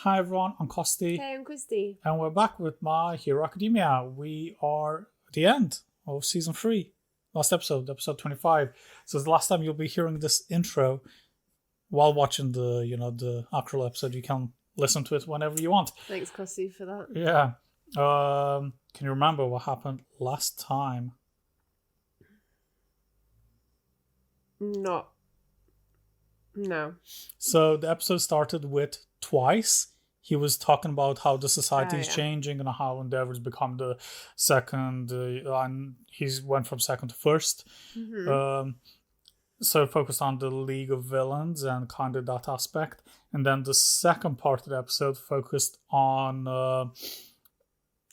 Hi everyone, I'm Kosti. Hey, I'm Christy. And we're back with My Hero Academia. We are at the end of season 3. Last episode, episode 25. So it's the last time you'll be hearing this intro while watching the actual episode. You can listen to it whenever you want. Thanks, Kosti, for that. Yeah. Can you remember what happened last time? No. So the episode started with Twice. He was talking about how the society is changing and how Endeavor's become the second, and he's went from second to first. Mm-hmm. So focused on the League of Villains and kind of that aspect. And then the second part of the episode focused on...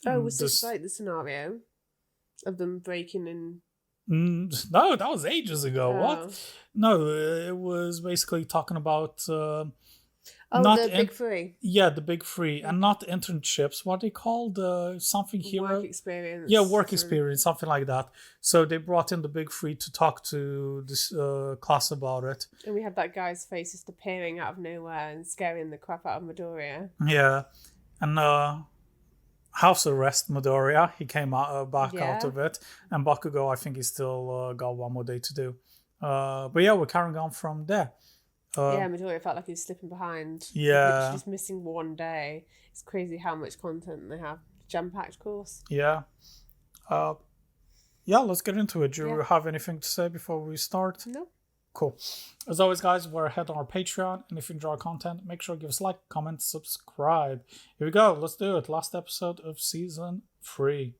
was this like the scenario of them breaking in? No, that was ages ago. Oh. What? No, it was basically talking about... the big three. Yeah, the big three. And not internships. What are they called? Something hero? Work experience. Yeah, work experience, something like that. So they brought in the big three to talk to this class about it. And we had that guy's face just appearing out of nowhere and scaring the crap out of Midoriya. Yeah. And house arrest Midoriya. He came back out of it. And Bakugo, I think he still got one more day to do. But yeah, we're carrying on from there. Midoriya felt like he was slipping behind. Yeah. Just missing one day. It's crazy how much content they have. Jam-packed course. Yeah. Let's get into it. Do you have anything to say before we start? No. Cool. As always, guys, we're ahead on our Patreon. And if you enjoy our content, make sure to give us a like, comment, subscribe. Here we go. Let's do it. Last episode of season 3.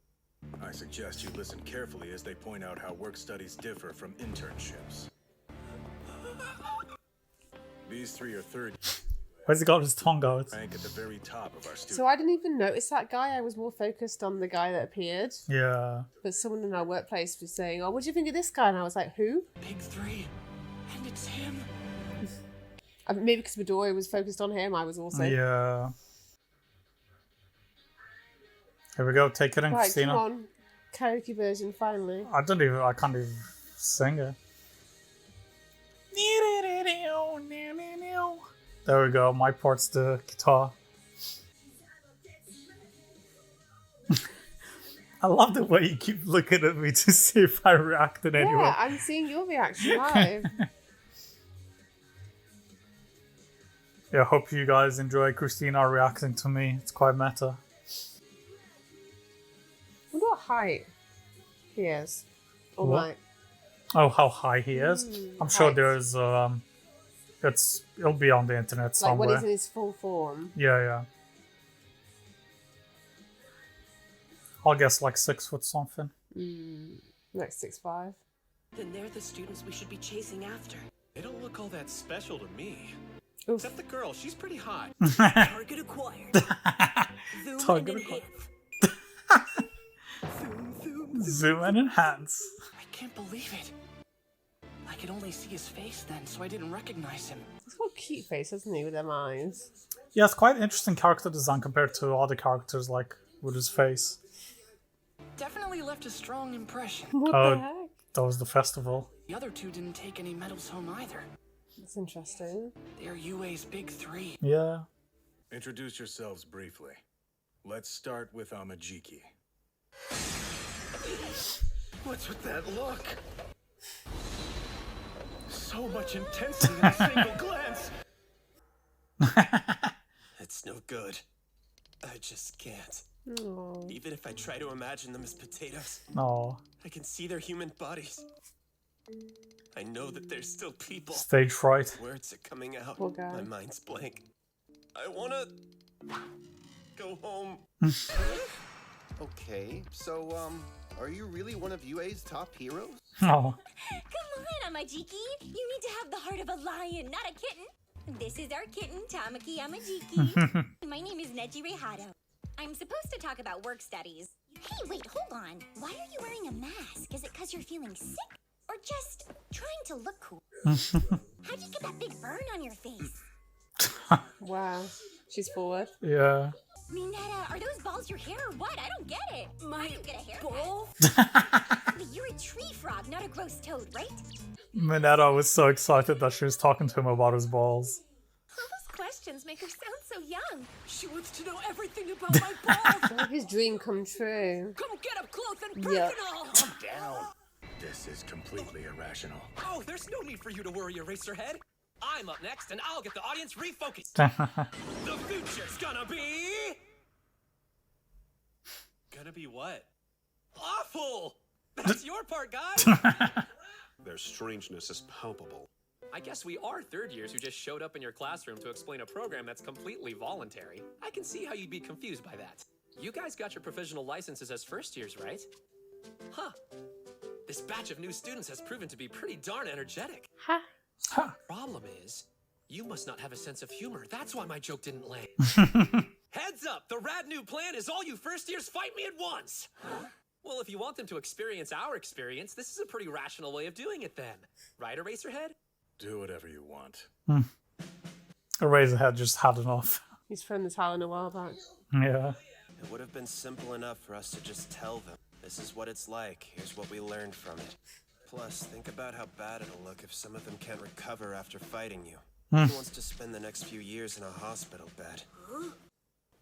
I suggest you listen carefully as they point out how work studies differ from internships. These three are third. Where's he got his tongue out? Rank at the very top of our student. So I didn't even notice that guy. I was more focused on the guy that appeared. Yeah. But someone in our workplace was saying, "Oh, what do you think of this guy?" And I was like, "Who?" Big three. And it's him. Maybe because Midoriya was focused on him, I was also. Yeah. Here we go. Take it in, Right, Christina. come on. Karaoke version, finally. I can't even sing it. There we go. My part's the guitar. I love the way you keep looking at me to see if I reacted anyway. Yeah, I'm seeing your reaction live. Yeah, hope you guys enjoy Christina reacting to me. It's quite meta. I wonder what height he is. Or What? like, Oh, how high he is. I'm sure height. there's it'll be on the internet like somewhere. when he's in his full form. Yeah. I'll guess like 6 foot something. Like 6'5". Then they're the students we should be chasing after. They don't look all that special to me. Oof. Except the girl, she's pretty hot. Target acquired. Zoom Target and acquired. enhance. Zoom and enhance. I can't believe it. I could only see his face then, so I didn't recognize him. He's got a cute face, hasn't he, with them eyes? Yeah, it's quite interesting character design compared to other characters, like with his face. Definitely left a strong impression. What Oh. the heck? That was the festival. The other two didn't take any medals home either. That's interesting. They're UA's big three. Yeah. Introduce yourselves briefly. Let's start with Amajiki. What's with that look? So much intensity in a single glance. It's no good. I just can't. Aww. Even if I try to imagine them as potatoes, No. I can see their human bodies. I know that they're still people. Stage fright. Words are coming out. Poor guy. My mind's blank. I wanna go home. Okay, so, are you really one of UA's top heroes? Oh. Come on, Amajiki. You need to have the heart of a lion, not a kitten. This is our kitten, Tamaki Amajiki. My name is Nejire Hato. I'm supposed to talk about work studies. Hey, wait, hold on. Why are you wearing a mask? Is it because you're feeling sick? Or just trying to look cool? How'd you get that big burn on your face? Wow. She's forward. Yeah. Minetta, are those balls your hair or what? I don't get it. I don't get a haircut. Ball? But you're a tree frog, not a gross toad, right? Minetta was so excited that she was talking to him about his balls. All those questions make her sound so young. She wants to know everything about my balls. Let his dream come true. Come get up close and Yeah. personal. Calm down. This is completely irrational. Oh, there's no need for you to worry, Eraserhead. I'm up next, and I'll get the audience refocused. The future's gonna be... Gonna be what? Awful! That's your part, guys! Their strangeness is palpable. I guess we are third years who just showed up in your classroom to explain a program that's completely voluntary. I can see how you'd be confused by that. You guys got your provisional licenses as first years, right? Huh. This batch of new students has proven to be pretty darn energetic. Ha. Problem is, you must not have a sense of humor. That's why my joke didn't land. Heads up! The rad new plan is all you first years fight me at once! Well, if you want them to experience our experience, this is a pretty rational way of doing it then. Right, Eraserhead? Do whatever you want. Eraserhead just had enough. He's thrown the towel in a while back. Yeah. It would have been simple enough for us to just tell them. This is what it's like. Here's what we learned from it. Plus, think about how bad it'll look if some of them can't recover after fighting you. Who wants to spend the next few years in a hospital bed?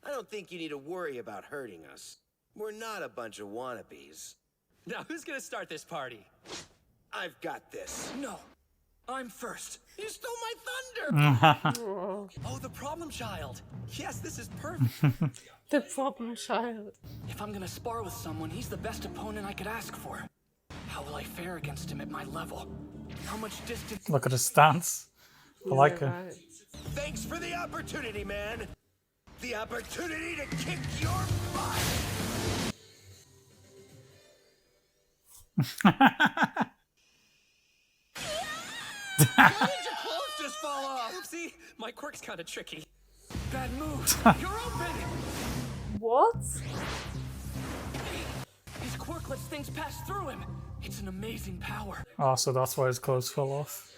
I don't think you need to worry about hurting us. We're not a bunch of wannabes. Now, who's gonna start this party? I've got this. No, I'm first. You stole my thunder! Oh, the problem child. Yes, this is perfect. The problem child. If I'm gonna spar with someone, he's the best opponent I could ask for. How will I fare against him at my level? How much distance? Look at his stance. I like it. Right. Thanks for the opportunity, man! The opportunity to kick your butt! Why did your clothes just fall off? Oopsie, my quirk's kind of tricky. Bad move. You're open! What? His quirk lets things pass through him. It's an amazing power. Oh, so that's why his clothes fell off.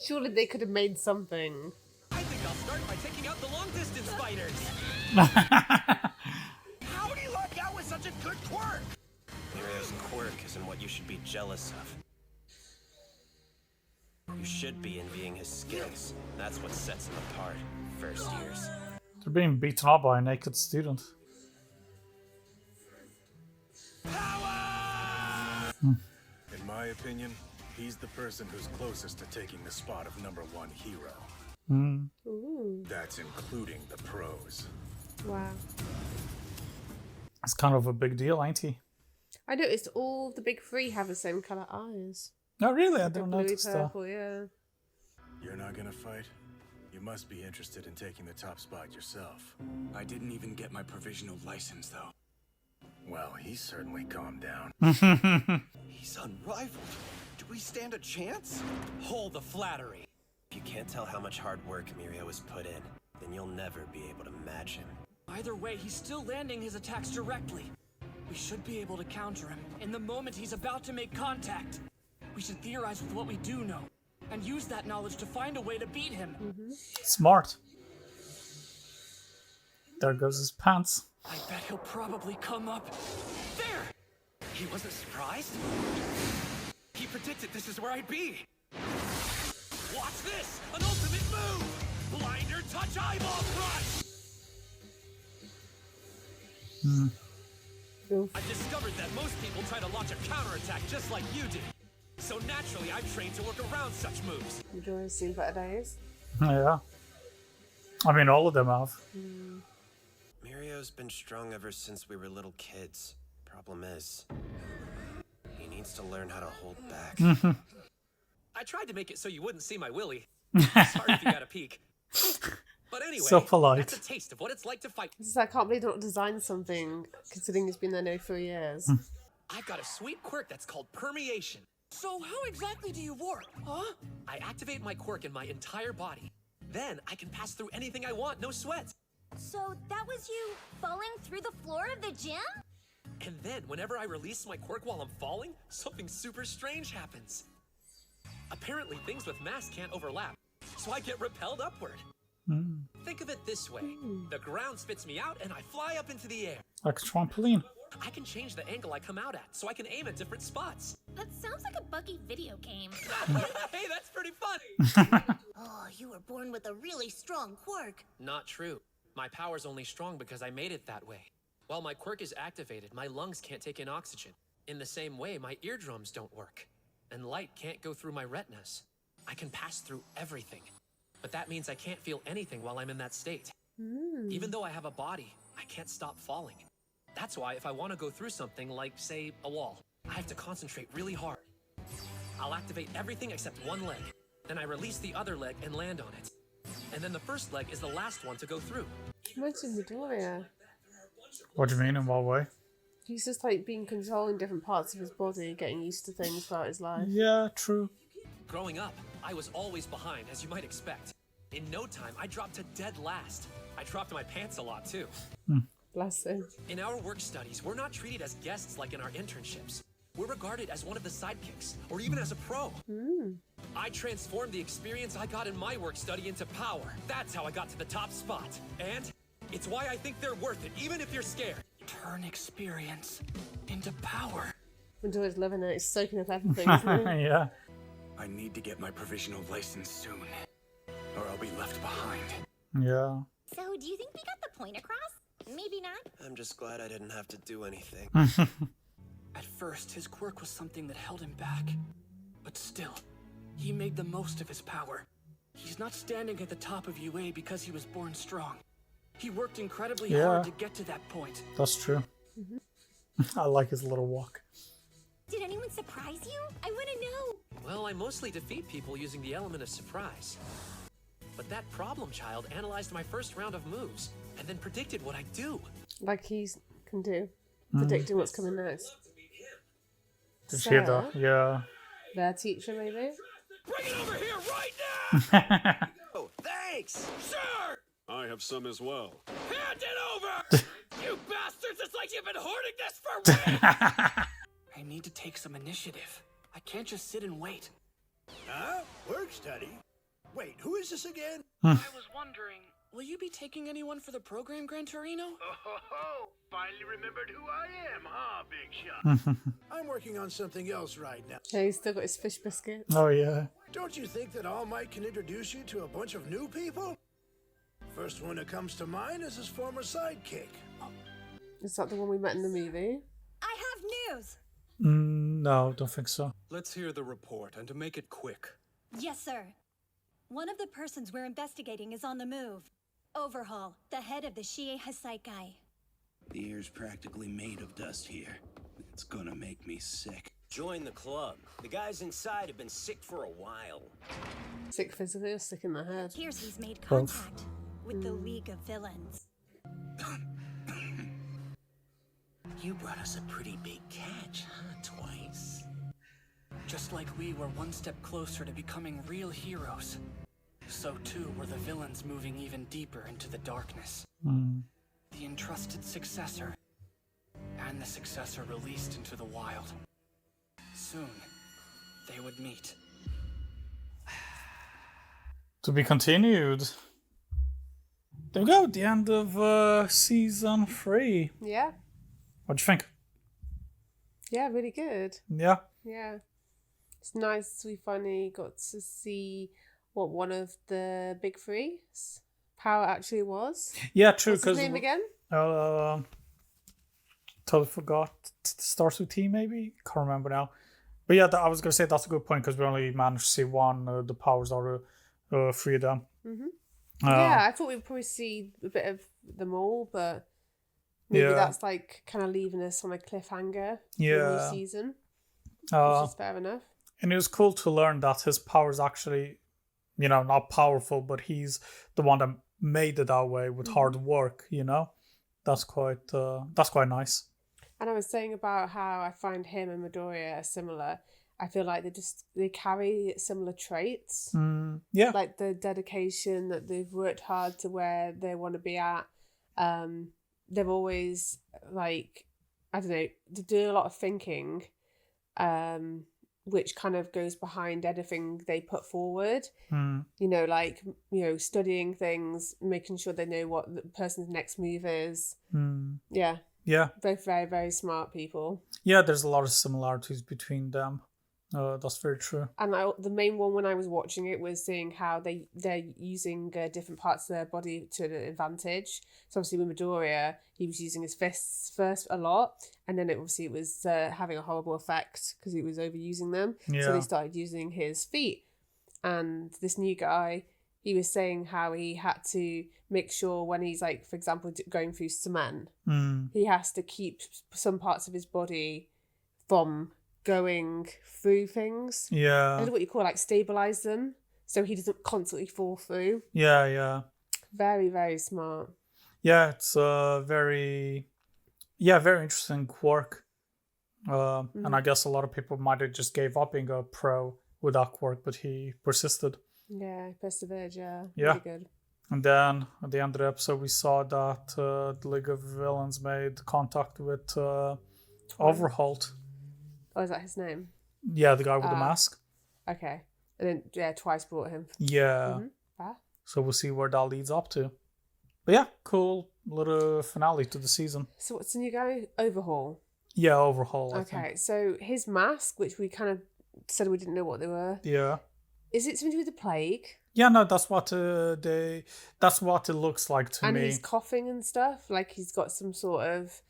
Surely they could have made something. I think I'll start by taking out the long-distance fighters. How'd he luck out with such a good quirk? Mirio's quirk isn't what you should be jealous of. You should be envying his skills. That's what sets him apart. First years. They're being beaten up by a naked student. In my opinion, he's the person who's closest to taking the spot of #1 hero. Ooh. That's including the pros. Wow. It's kind of a big deal, ain't he? I noticed all the big three have the same colour eyes. No, really, I The don't bluey notice that. purple, yeah. You're not gonna fight? You must be interested in taking the top spot yourself. I didn't even get my provisional license, though. Well, he's certainly calmed down. He's unrivaled. Do we stand a chance? Hold the flattery. If you can't tell how much hard work Mirio has put in, then you'll never be able to match him. Either way, he's still landing his attacks directly. We should be able to counter him in the moment he's about to make contact. We should theorize with what we do know, and use that knowledge to find a way to beat him. Smart. There goes his pants. I bet he'll probably come up. There! He wasn't surprised? He predicted this is where I'd be. Watch this! An ultimate move! Blinder touch eyeball crush! I've discovered that most people try to launch a counterattack just like you do. So naturally, I've trained to work around such moves. Enjoy seeing better days. Yeah. I mean, all of them have. Mirio's been strong ever since we were little kids. Problem is, he needs to learn how to hold back. I tried to make it so you wouldn't see my willy. Sorry if you got a peek. But anyway, So polite. that's a taste of what it's like to fight. This is, I can't believe they don't design something, considering he's been there now 3 years. I've got a sweet quirk that's called permeation. So how exactly do you work, huh? I activate my quirk in my entire body. Then I can pass through anything I want, no sweat. So that was you falling through the floor of the gym? And then, whenever I release my quirk while I'm falling, something super strange happens. Apparently, things with mass can't overlap, so I get repelled upward. Think of it this way. The ground spits me out, and I fly up into the air. Like a trampoline. I can change the angle I come out at, so I can aim at different spots. That sounds like a buggy video game. Hey, that's pretty funny. Oh, you were born with a really strong quirk. Not true. My power's only strong because I made it that way. While my quirk is activated, my lungs can't take in oxygen. In the same way, my eardrums don't work. And light can't go through my retinas. I can pass through everything. But that means I can't feel anything while I'm in that state. Even though I have a body, I can't stop falling. That's why if I want to go through something like, say, a wall, I have to concentrate really hard. I'll activate everything except one leg. Then I release the other leg and land on it. And then the first leg is the last one to go through. Imagine Midoriya. What do you mean, in what way? He's just like being controlling different parts of his body, getting used to things throughout his life. Yeah, true. Growing up, I was always behind, as you might expect. In no time, I dropped to dead last. I dropped my pants a lot, too. Bless him. In our work studies, we're not treated as guests like in our internships. We're regarded as one of the sidekicks, or even as a pro. I transformed the experience I got in my work study into power. That's how I got to the top spot. And it's why I think they're worth it, even if you're scared. Turn experience into power. Midoriya's loving it. He's soaking up everything, isn't he? Yeah. I need to get my provisional license soon, or I'll be left behind. Yeah. So, do you think we got the point across? Maybe not. I'm just glad I didn't have to do anything. At first, his quirk was something that held him back. But still, he made the most of his power. He's not standing at the top of UA because he was born strong. He worked incredibly hard to get to that point. That's true. I like his little walk. Did anyone surprise you? I want to know. Well, I mostly defeat people using the element of surprise. But that problem child analyzed my first round of moves, and then predicted what I'd do. Like he can do. Predicting what's coming next. Did you hear that? Yeah. Their teacher, maybe? Bring it over here right now! Oh, thanks! Sure! I have some as well. Hand it over! You bastards! It's like you've been hoarding this for weeks! I need to take some initiative. I can't just sit and wait. Huh? Work study? Wait, who is this again? I was wondering, will you be taking anyone for the program, Gran Torino? Oh, finally remembered who I am, huh, big shot? I'm working on something else right now. Yeah, he's still got his fish biscuit. Oh, yeah. Don't you think that All Might can introduce you to a bunch of new people? First one that comes to mind is his former sidekick. Is that the one we met in the movie? I have news. No, don't think so. Let's hear the report, and to make it quick. Yes, sir. One of the persons we're investigating is on the move. Overhaul, the head of the Shie Hasaikai. The air's practically made of dust here. It's gonna make me sick. Join the club. The guys inside have been sick for a while. Sick physically or sick in the head? Here's he's made contact with the League of Villains. You brought us a pretty big catch, huh? Twice. Just like we were one step closer to becoming real heroes, so too were the villains moving even deeper into the darkness. The entrusted successor, and the successor released into the wild. Soon, they would meet. To be continued. There we go, the end of season 3. Yeah. What'd you think? Yeah, really good. Yeah. Yeah. It's nice we finally got to see what one of the big three's power actually was. Yeah, true. What's his name again? Totally forgot. Starts with T, maybe? Can't remember now. But yeah, I was going to say that's a good point because we only managed to see one. The powers are 3 of them. Yeah, I thought we'd probably see a bit of them all, but maybe that's like kind of leaving us on a cliffhanger for the new season. Which is fair enough. And it was cool to learn that his power is actually, not powerful, but he's the one that made it that way with hard work, That's quite nice. And I was saying about how I find him and Midoriya are similar. I feel like they carry similar traits. Yeah. Like the dedication that they've worked hard to where they want to be at. They've always, they do a lot of thinking, which kind of goes behind anything they put forward. Studying things, making sure they know what the person's next move is. Yeah. Yeah. Both very, very smart people. Yeah, there's a lot of similarities between them. That's very true. And the main one when I was watching it was seeing how they're using different parts of their body to an advantage. So obviously with Midoriya, he was using his fists first a lot, and then it was having a horrible effect because he was overusing them. Yeah. So they started using his feet. And this new guy, he was saying how he had to make sure when he's like, for example, going through cement, he has to keep some parts of his body from going through things. Yeah. I don't know what you call it, like stabilize them so he doesn't constantly fall through. Yeah. Very, very smart. Yeah, it's a very interesting quirk. And I guess a lot of people might have just gave up being a pro with that quirk, but he persisted. Yeah, persevered, yeah. Yeah. Really good. And then at the end of the episode, we saw that the League of Villains made contact with Overhault. Oh, is that his name? Yeah, the guy with the mask. Okay. And then, Twice brought him. Yeah. Mm-hmm. So we'll see where that leads up to. But yeah, cool little finale to the season. So what's the new guy? Overhaul. Yeah, Overhaul, I think. So his mask, which we kind of said we didn't know what they were. Yeah. Is it something to do with the plague? Yeah, no, that's what that's what it looks like to me. And he's coughing and stuff, like he's got some sort of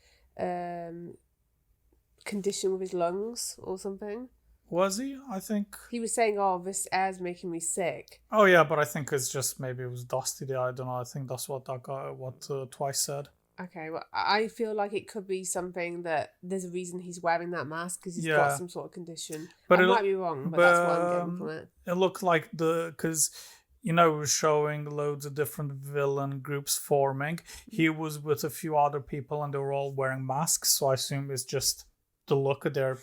condition with his lungs or something. Was he? I think he was saying, "Oh, this air's making me sick." Oh yeah, but I think it's just maybe it was dusty there. I don't know. I think that's what that guy, Twice said. Okay, well, I feel like it could be something that there's a reason he's wearing that mask because he's got some sort of condition. But I might be wrong, but that's what I'm getting from it. It looked like because it was showing loads of different villain groups forming. He was with a few other people and they were all wearing masks, so I assume it's just the look of their...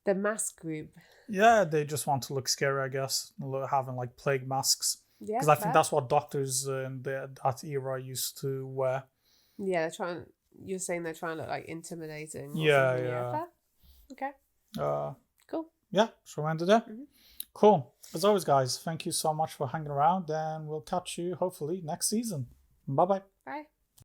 The mask group. Yeah, they just want to look scary, I guess, having like plague masks. Yeah, because I think that's what doctors in that era used to wear. Yeah, you're saying they're trying to look like intimidating. Yeah. Okay. Cool. Yeah, so we ended there. Mm-hmm. Cool. As always, guys, thank you so much for hanging around, and we'll catch you hopefully next season. Bye-bye. Bye.